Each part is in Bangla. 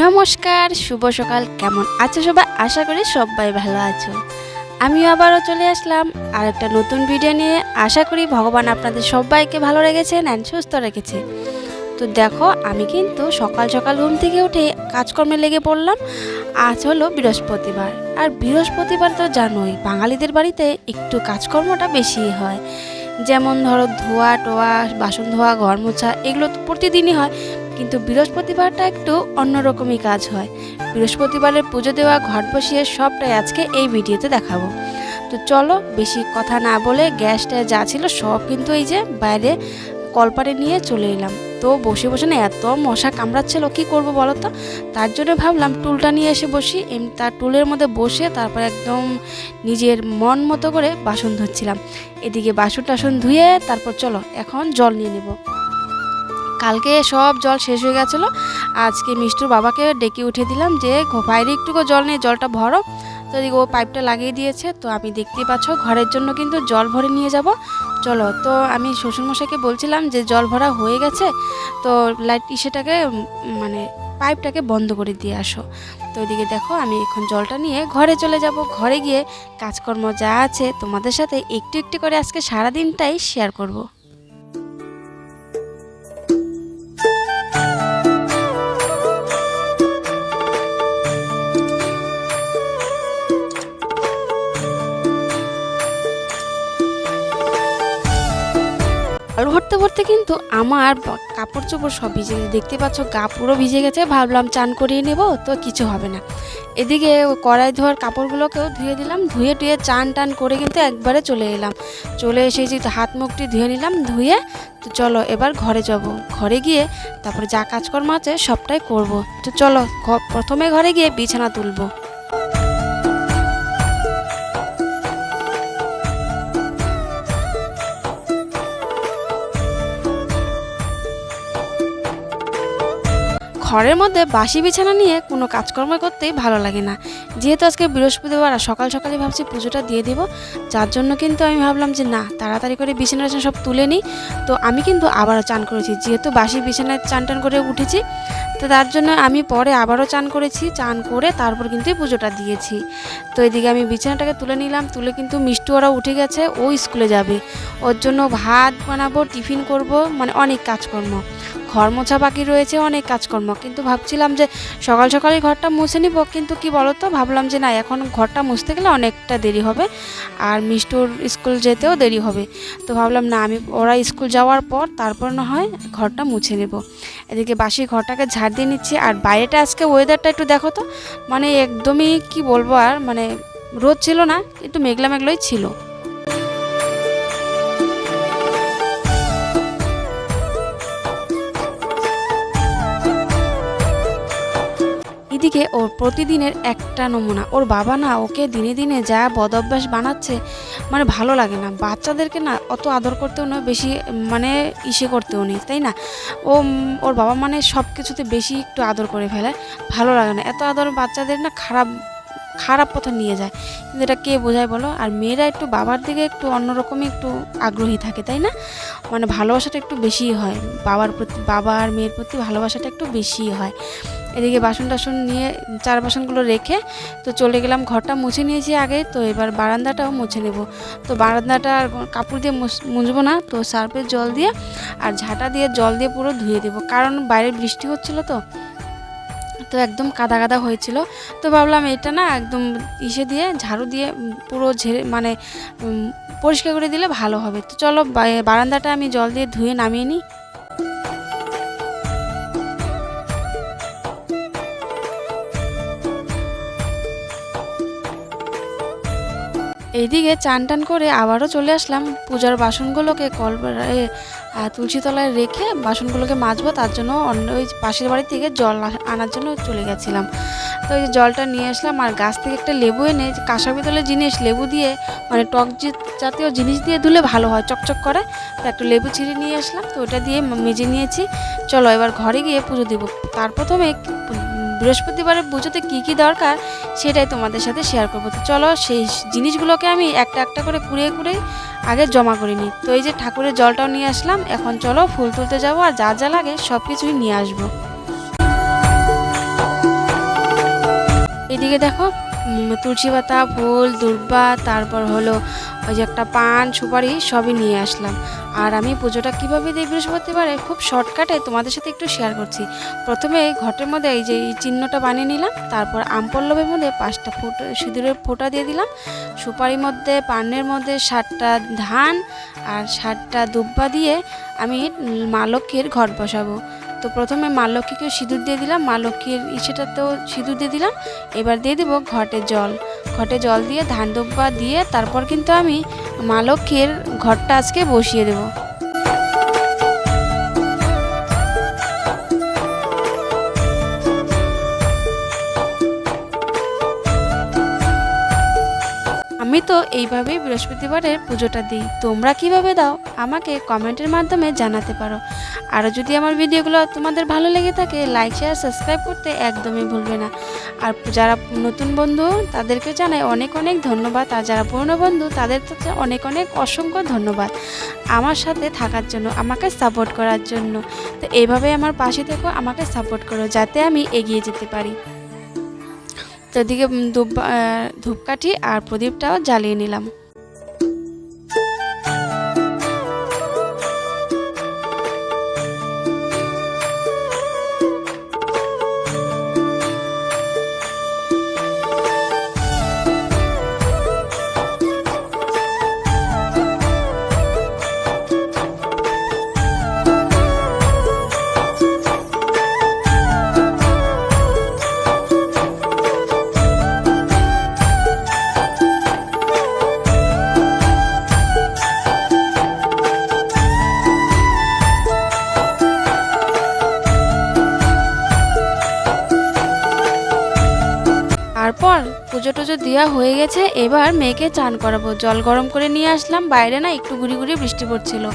নমস্কার, শুভ সকাল। কেমন আছো সবাই? আশা করি সবাই ভালো আছো। আমিও আবারও চলে আসলাম আর একটা নতুন ভিডিও নিয়ে। আশা করি ভগবান আপনাদের সবাইকে ভালো রেখেছেন অ্যান্ড সুস্থ রেখেছে। তো দেখো, আমি কিন্তু সকাল সকাল ঘুম থেকে উঠে কাজকর্মে লেগে পড়লাম। আজ হলো বৃহস্পতিবার, আর বৃহস্পতিবার তো জানোই বাঙালিদের বাড়িতে একটু কাজকর্মটা বেশি হয়। যেমন ধরো ধোয়া টোয়া, বাসন ধোয়া, ঘর মোছা, এগুলো তো প্রতিদিনই হয়, কিন্তু বৃহস্পতিবারটা একটু অন্যরকমই কাজ হয়। বৃহস্পতিবারের পুজো দেওয়া, ঘট বসিয়ে সবটাই আজকে এই ভিডিওতে দেখাবো। তো চলো বেশি কথা না বলে গ্যাসটা যা ছিল সব কিন্তু এই যে বাইরে কলপারে নিয়ে চলে এলাম। তো বসে বসে না এত মশা কামড়াচ্ছিল, কি করব বলো তো। তার জন্য ভাবলাম টুলটা নিয়ে এসে বসি। তার টুলের মধ্যে বসে তারপর একদম নিজের মন মতো করে বাসন ধুচ্ছিলাম। এদিকে বাসন টাসন ধুয়ে তারপর চলো এখন জল নিয়ে নেব। কালকে সব জল শেষ হয়ে গেছিলো। আজকে মিষ্টুর বাবাকে ডেকে উঠে দিলাম যে বাইরে একটুকু জল নেই, জলটা ভরো। তো এদিকে ও পাইপটা লাগিয়ে দিয়েছে। তো আমি দেখতেই পাচ্ছ ঘরের জন্য কিন্তু জল ভরে নিয়ে যাব। চলো, তো আমি শ্বশুরমশাইকে বলছিলাম যে জল ভরা হয়ে গেছে, তো লাইট সেটাকে মানে পাইপটাকে বন্ধ করে দিয়ে আসো। তো ওইদিকে দেখো আমি এখন জলটা নিয়ে ঘরে চলে যাব। ঘরে গিয়ে কাজকর্ম যা আছে তোমাদের সাথে একটু একটু করে আজকে সারাদিনটাই শেয়ার করব। জল ভরতে ভরতে কিন্তু আমার কাপড় চোপড় সব ভিজে গেছে। দেখতে পাচ্ছ গা পুরো ভিজে গেছে। ভাবলাম চান করিয়ে নেব, তো কিছু হবে না। এদিকে কড়াই ধোয়ার কাপড়গুলোকেও ধুয়ে দিলাম। ধুয়ে টুয়ে চান টান করে কিন্তু একবারে চলে এলাম। চলে এসে যে হাত মুখটি ধুয়ে নিলাম। ধুয়ে তো চলো এবার ঘরে যাব। ঘরে গিয়ে তারপরে যা কাজকর্ম আছে সবটাই করব। তো চলো প্রথমে ঘরে গিয়ে বিছানা তুলবো। ঘরের মধ্যে বাসি বিছানা নিয়ে কোনো কাজকর্ম করতেই ভালো লাগে না। যেহেতু আজকে বৃহস্পতিবার আর সকাল সকালই ভাবছি পুজোটা দিয়ে দিব, যার জন্য কিন্তু আমি ভাবলাম যে না, তাড়াতাড়ি করে বিছানা সব তুলে নিই। তো আমি কিন্তু আবারও চান করেছি, যেহেতু বাসি বিছানায় চান টান করে উঠেছি। তো তার জন্য আমি পরে আবারও চান করেছি। চান করে তারপর কিন্তু পুজোটা দিয়েছি। তো এদিকে আমি বিছানাটাকে তুলে নিলাম। তুলে কিন্তু মিষ্টু ওরা উঠে গেছে, ও স্কুলে যাবে। ওর জন্য ভাত বানাবো, টিফিন করব, মানে অনেক কাজকর্ম। ঘর মোছা বাকি রয়েছে, অনেক কাজকর্ম। কিন্তু ভাবছিলাম যে সকাল সকালই ঘরটা মুছে নিব, কিন্তু কি বলতো, ভাবলাম যে না, এখন ঘরটা মুছতে গেলে অনেকটা দেরি হবে আর মিষ্টুর স্কুল যেতেও দেরি হবে। তো ভাবলাম না, আমি ওরা স্কুল যাওয়ার পর তারপর না হয় ঘরটা মুছে নেব। এদিকে বাসি ঘরটাকে ঝাড় দিয়ে নিচ্ছি। আর বাইরেটা আজকে ওয়েদারটা একটু দেখো তো, মানে একদমই কি বলবো, আর মানে রোদ ছিল না, একটু মেঘলা মেঘলাই ছিল। এদিকে ওর প্রতিদিনের একটা নমুনা, ওর বাবা না ওকে দিনে দিনে যা বদঅভ্যাস বানাচ্ছে, মানে ভালো লাগে না। বাচ্চাদেরকে না অত আদর করতেও নয়, বেশি মানে করতেও নেই, তাই না? ওর বাবা মানে সব কিছুতে বেশি একটু আদর করে ফেলে, ভালো লাগে না। এত আদর বাচ্চাদের না খারাপ খারাপ পথে নিয়ে যায়, কিন্তু এটা কে বোঝায় বলো? আর মেয়েরা একটু বাবার দিকে একটু অন্যরকমই একটু আগ্রহী থাকে, তাই না? মানে ভালোবাসাটা একটু বেশিই হয় বাবার প্রতি, বাবা আর মেয়ের প্রতি ভালোবাসাটা একটু বেশিই হয়। এদিকে বাসন টাসন নিয়ে চার বাসনগুলো রেখে তো চলে গেলাম। ঘরটা মুছে নিয়েছি আগে, তো এবার বারান্দাটাও মুছে নেব। তো বারান্দাটা আর কাপড় দিয়ে মুছবো না, তো সার্ফের জল দিয়ে আর ঝাঁটা দিয়ে জল দিয়ে পুরো ধুয়ে দেবো, কারণ বাইরে বৃষ্টি হচ্ছিল তো একদম কাদা কাদা হয়েছিল। তো ভাবলাম এটা না একদম দিয়ে ঝাড়ু দিয়ে পুরো ঝেড়ে মানে পরিষ্কার করে দিলে ভালো হবে। তো চলো বারান্দাটা আমি জল দিয়ে ধুয়ে নামিয়ে নিই। এইদিকে চান টান করে আবারও চলে আসলাম। পূজার বাসনগুলোকে তুলসী তলায় রেখে বাসনগুলোকে মাজবো, তার জন্য অন্য ওই পাশের বাড়ি থেকে জল আনার জন্য চলে গেছিলাম। তো এই জলটা নিয়ে আসলাম, আর গাছ থেকে একটা লেবু এনে, কাঁসা পিতলের জিনিস, লেবু দিয়ে মানে টক জাতীয় জিনিস দিয়ে ধুলে ভালো হয়, চকচক করে। তো একটা লেবু ছিঁড়ে নিয়ে আসলাম, তো ওটা দিয়ে মেজে নিয়েছি। চলো এবার ঘরে গিয়ে পুজো দিব। তার প্রথমে বৃহস্পতিবারের পুজোতে কী কী দরকার সেটাই তোমাদের সাথে শেয়ার করবো। তো চলো সেই জিনিসগুলোকে আমি একটা একটা করে কুড়িয়ে কুড়িয়ে আগে জমা করে নিই। তো এই যে ঠাকুরের জলটাও নিয়ে আসলাম, এখন চলো ফুল তুলতে যাবো আর যা যা লাগে সব কিছুই নিয়ে আসবো। এদিকে দেখো তুলসী পাতা, ফুল, দূর্বা, তারপর হলো ওই যে একটা পান, সুপারি সবই নিয়ে আসলাম। আর আমি পুজোটা কীভাবে দিই বৃহস্পতিবারে খুব শর্টকাটে তোমাদের সাথে একটু শেয়ার করছি। প্রথমে ঘটের মধ্যে এই যে এই চিহ্নটা বানিয়ে নিলাম, তারপর আমপল্লবের মধ্যে 5টা সিঁদুরের ফোঁটা দিয়ে দিলাম, সুপারির মধ্যে, পানের মধ্যে 7টা ধান আর 7টা দুব্বা দিয়ে আমি মা লক্ষ্মীর ঘট বসাবো। তো প্রথমে মা লক্ষ্মীকে সিঁদুর দিয়ে দিলাম, মা লক্ষ্মীর সেটাতেও সিঁদুর দিয়ে দিলাম। এবার দিয়ে দিব ঘটে জল দিয়ে ধান দুব্বা দিয়ে তারপর কিন্তু আমি মা লক্ষ্মীর ঘরটা আজকে বসিয়ে দেবো। আমি তো এইভাবেই বৃহস্পতিবারের পুজোটা দিই। তোমরা কিভাবে দাও আমাকে কমেন্টের মাধ্যমে জানাতে পারো। আর যদি আমার ভিডিওগুলো তোমাদের ভালো লেগে থাকে লাইক শেয়ার সাবস্ক্রাইব করতে একদমই ভুলবে না। আর যারা নতুন বন্ধু তাদেরকে জানাই অনেক অনেক ধন্যবাদ, আর যারা পুরনো বন্ধু তাদের তো অনেক অনেক অসংখ্য ধন্যবাদ আমার সাথে থাকার জন্য, আমাকে সাপোর্ট করার জন্য। তো এইভাবে আমার পাশে থেকো, আমাকে সাপোর্ট করো যাতে আমি এগিয়ে যেতে পারি। তো এদিকে ধূপকাঠি আর প্রদীপটাও জ্বালিয়ে নিলাম। তারপর পুজো টুজো দেওয়া হয়ে গেছে, এবার মেয়েকে চান করাবো। জল গরম করে নিয়ে আসলাম, বাইরে না একটু গুড়ি গুড়ি বৃষ্টি পড়ছিল,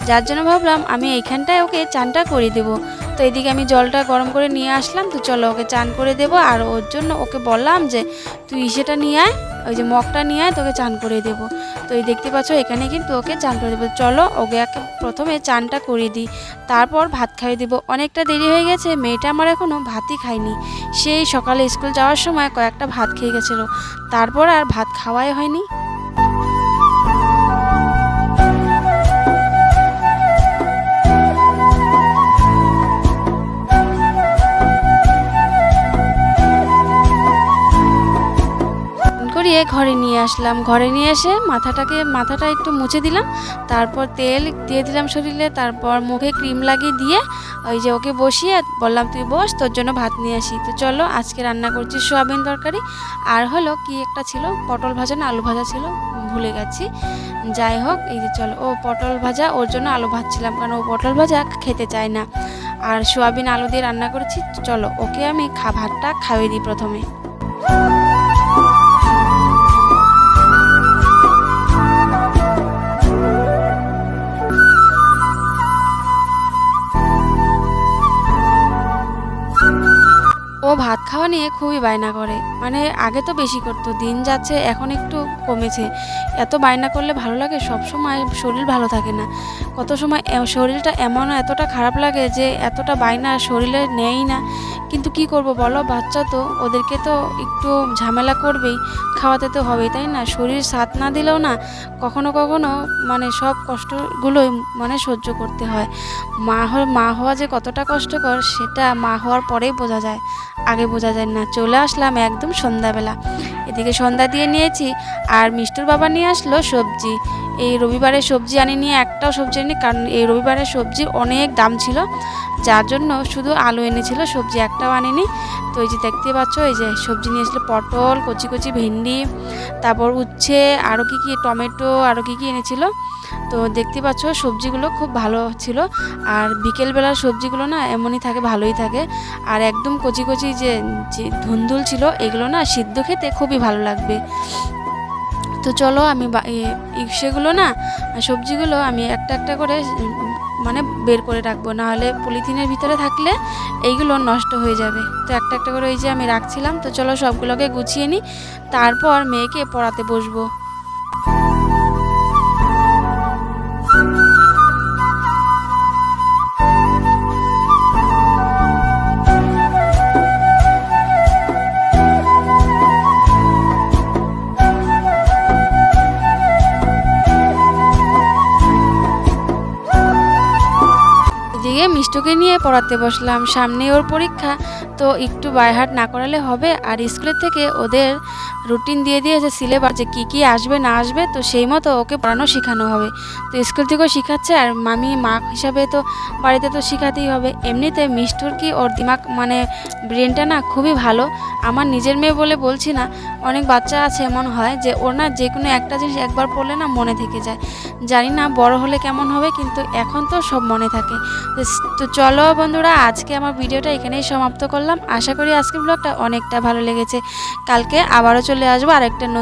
যার জন্য ভাবলাম আমি এইখানটায় ওকে চানটা করে দেবো। তো এদিকে আমি জলটা গরম করে নিয়ে আসলাম, তো চলো ওকে চান করে দেবো। আর ওর জন্য ওকে বললাম যে তুই সেটা নিয়ে আয়, ওই যে মগটা নিয়ে আয়, তোকে চান করে দেবো। তো এই দেখতে পাচ্ছ এখানে কিন্তু ওকে চান করে দেবো। চলো ওকে প্রথমে চানটা করে দিই, তারপর ভাত খাইয়ে দেবো। অনেকটা দেরি হয়ে গেছে, মেয়েটা আমার এখনও ভাতই খায়নি। সেই সকালে স্কুল যাওয়ার সময় কয়েকটা ভাত খেয়ে গেছিলো, তারপর আর ভাত খাওয়াই হয়নি। ঘরে নিয়ে আসলাম, ঘরে নিয়ে এসে মাথাটা একটু মুছে দিলাম, তারপর তেল দিয়ে দিলাম শরীরে, তারপর মুখে ক্রিম লাগিয়ে দিয়ে ওই যে ওকে বসিয়ে বললাম তুই বস, তোর জন্য ভাত নিয়ে আসি। তো চলো আজকে রান্না করছি সোয়াবিন তরকারি, আর হলো কি একটা ছিল পটল ভাজা না আলু ভাজা ছিল, ভুলে গেছি। যাই হোক এই যে চলো ও পটল ভাজা, ওর জন্য আলু ভাজছিলাম কারণ ও পটল ভাজা খেতে চায় না। আর সোয়াবিন আলু দিয়ে রান্না করেছি। চলো ওকে আমি ভাতটা খাইয়ে দিই প্রথমে। ও ভাত খাওয়া নিয়ে খুবই বায়না করে, মানে আগে তো বেশি করতো, দিন যাচ্ছে এখন একটু কমেছে। এত বায়না করলে ভালো লাগে? সব সময় শরীর ভালো থাকে না, কত সময় শরীরটা এতটা খারাপ লাগে যে এতটা বায়না শরীরে নেয়ই না। কিন্তু কি করব বলো, বাচ্চা তো, ওদেরকে তো একটু ঝামেলা করবেই, খাওয়াতে তো হবেই, তাই না? শরীর সাথ না দিলেও না কখনো কখনো মানে সব কষ্টগুলোই মানে সহ্য করতে হয়। মা হওয়া যে কতটা কষ্টকর সেটা মা হওয়ার পরেই বোঝা যায়, আগে বোঝা যায় না। চলে আসলাম একদম সন্ধ্যাবেলা, এদিকে সন্ধ্যা দিয়ে নিয়েছি। আর মিষ্টুর বাবা নিয়ে আসলো সবজি। এই রবিবারে সবজি আনিনি, একটাও সবজি আনিনি, কারণ এই রবিবারে সবজির অনেক দাম ছিল, যার জন্য শুধু আলু এনেছিল, সবজি একটাও আনিনি। তো এই যে দেখতে পাচ্ছ এই যে সবজি নিয়ে এসেছিলো, পটল, কচি কচি ভেন্ডি, তারপর উচ্ছে, আরও কি টমেটো, আরও কি এনেছিল। তো দেখতে পাচ্ছ সবজিগুলো খুব ভালো ছিল। আর বিকেলবেলার সবজিগুলো না এমনই থাকে, ভালোই থাকে। আর একদম কচি কচি যে ধুন্দুল ছিল, এগুলো না সিদ্ধ খেতে খুবই ভালো লাগবে। তো চলো আমি সেগুলো না সবজিগুলো আমি একটা একটা করে মানে বের করে রাখবো, নাহলে পলিথিনের ভিতরে থাকলে এইগুলো নষ্ট হয়ে যাবে। তো একটা একটা করে ওই যে আমি রাখছিলাম। তো চলো সবগুলোকে গুছিয়ে নিই, তারপর মেয়েকে পড়াতে বসবো। এদিকে মিষ্টুকে নিয়ে পড়াতে বসলাম, সামনে ওর পরীক্ষা, তো একটু বাইহাট না করালে হবে। আর স্কুলের থেকে ওদের রুটিন দিয়ে দিয়েছে সিলেবাস, যে কী কী আসবে না আসবে, তো সেই মতো ওকে পড়ানো শেখানো হবে। তো স্কুল থেকেও শেখাচ্ছে, আর মামি মা হিসাবে তো বাড়িতে তো শেখাতেই হবে। এমনিতে মিষ্টুর কি ওর দিমাগ মানে ব্রেনটা না খুবই ভালো। আমার নিজের মেয়ে বলে বলছি না, অনেক বাচ্চা আছে এমন হয় যে ওর না যে কোনো একটা জিনিস একবার পড়লে না মনে থেকে যায়। জানি না বড় হলে কেমন হবে, কিন্তু এখন তো সব মনে থাকে। তো চলো বন্ধুরা, আজকে আমার ভিডিওটা এখানেই সমাপ্ত করলাম। আশা করি আজকের ব্লগটা অনেকটা ভালো লেগেছে। কালকে আবারও চলে আসবো আরেকটা নতুন